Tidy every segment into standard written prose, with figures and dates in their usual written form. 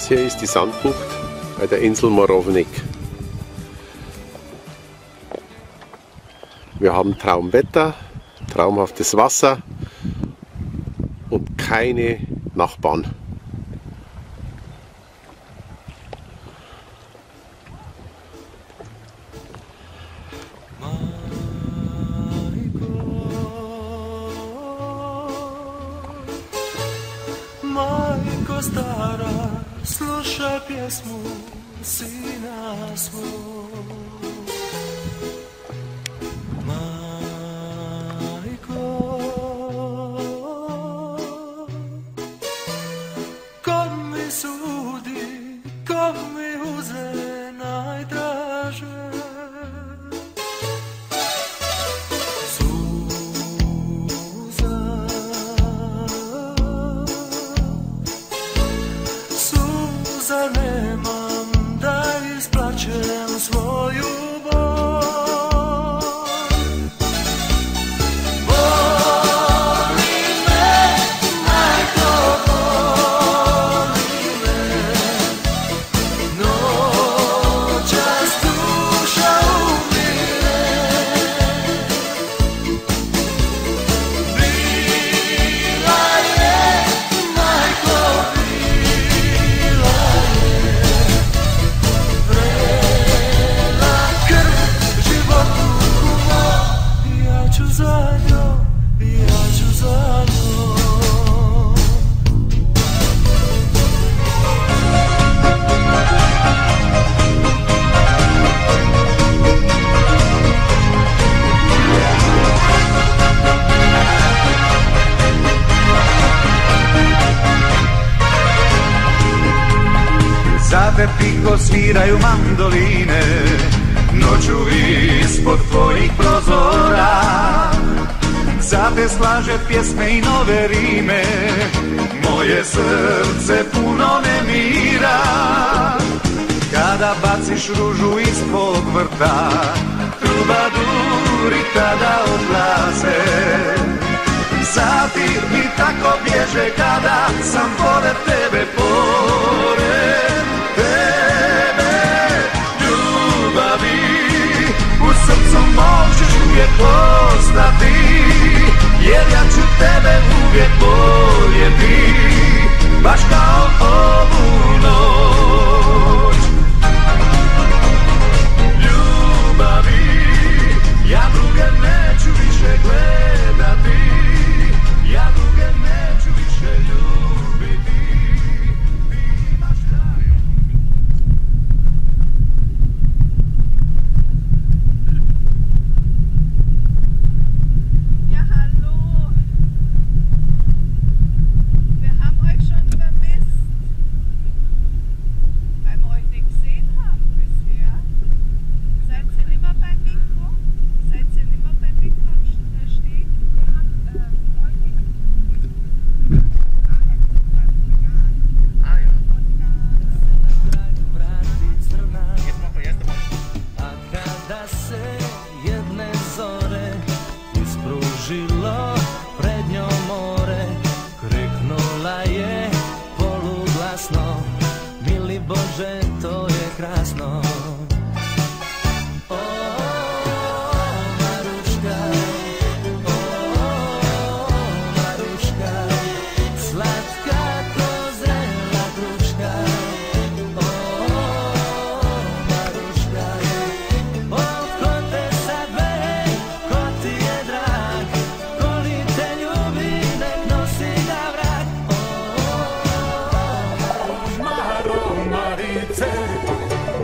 Das hier ist die Sandbucht bei der Insel Morovnik. Wir haben Traumwetter, traumhaftes Wasser und keine Nachbarn. Majko stara, slušaj pjesmu sina svog. Majko, ko mi sudi, ko mi uze najdraže. Suza nemam da isplačem svoju bol. Boli me, majko, boli me, noćas duša umire. Bila je, majko, Za te tiho sviraju mandoline, noću ispod tvojih prozora. Za te slaže pjesme i nove rime, moje srce puno nemira. Kada baciš ružu ispod vrta, trubaduri tada odlaze. Sati mi tako bježe kada sam pored tebe, pored tebe. Ljubavi u srcu možeš uvijek ostati, jer ja ću tebe uvijek voljeti, baš kao ovu noć. Ljubavi, ja druge neću više gledati, ja druge neću više ljubiti. Ti imaš taj. Ja, hallo. Wir haben euch schon vermisst, weil wir euch nicht gesehen haben bisher. Seid ihr nicht mehr beim Mikro? Seid ihr nicht mehr beim Mikro stehen? Wir haben heute A kada se jedne zore ispružilo pred njom more, kriknula je poluglasno, mili Bože, to je krasno.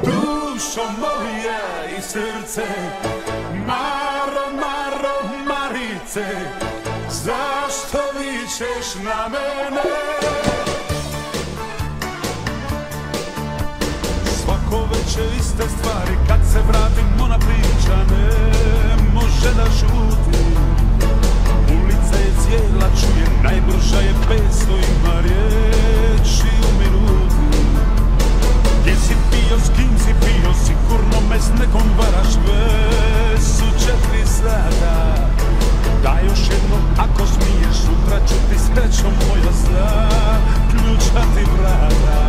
Dušo moja i srce, Maro, Maro, Marice, zašto vičeš na mene? Svako večer iste stvari, kad se vratim ona priča ne može da šuti. Ulica je cijela, čuje, najbrža je 500, ima riječi u minuti. Gdje si pio, s kim si pio, sigurno me s nekom varaš, već su 4 sata. Daj još jedno, ako smiješ, sutra ću ti srećom moja zaključati vrata.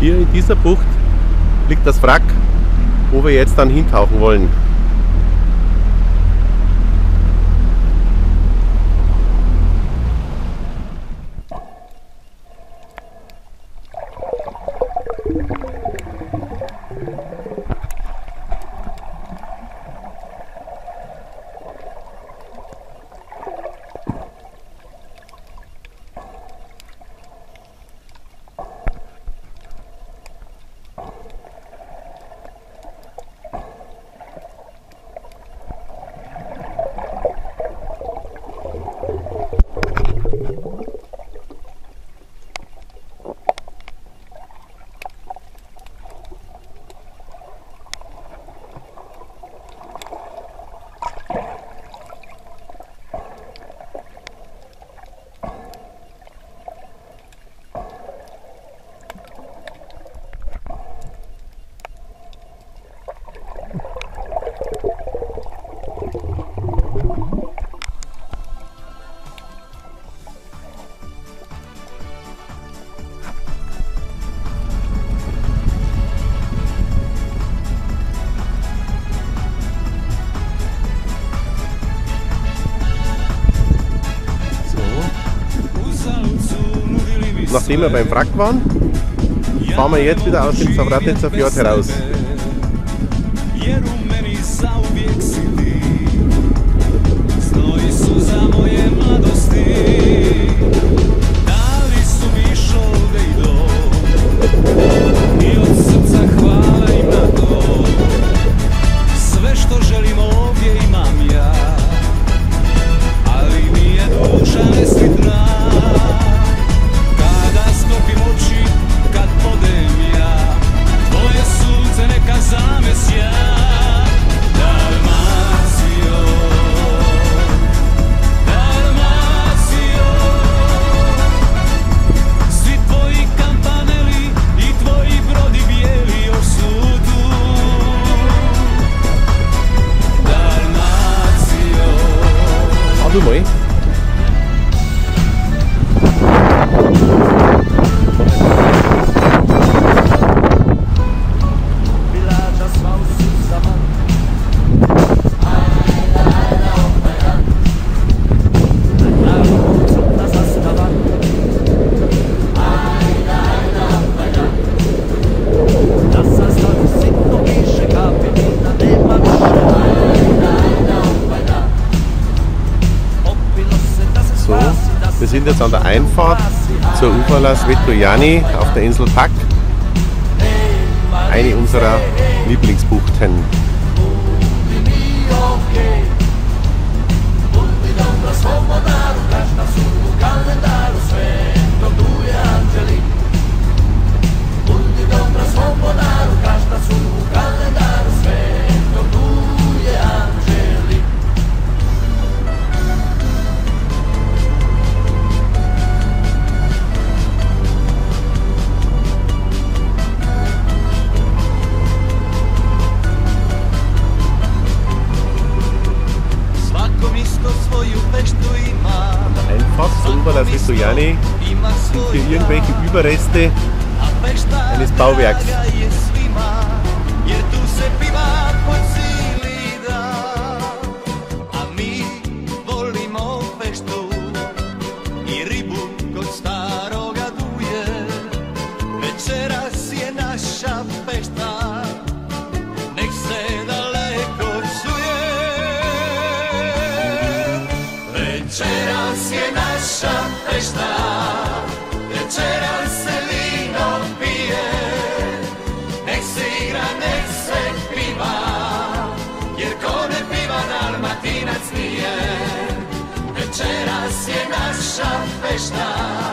Hier in dieser Bucht liegt das Wrack, wo wir jetzt dann hintauchen wollen. Nachdem wir beim Wrack waren, fahren wir jetzt wieder aus dem Savratnica Fjord heraus. Du mal. Wir sind jetzt an der Einfahrt zur Ufala Svetojani auf der Insel Pag, eine unserer Lieblingsbuchten. Einfahrt zur Ufala Svetojani sind hier irgendwelche Überreste eines Bauwerks. Večeras je naša fešta, večeras se vino pije, nek se igra, nek se piva, jer ko ne piva Dalmatinac nije. Večeras je naša fešta.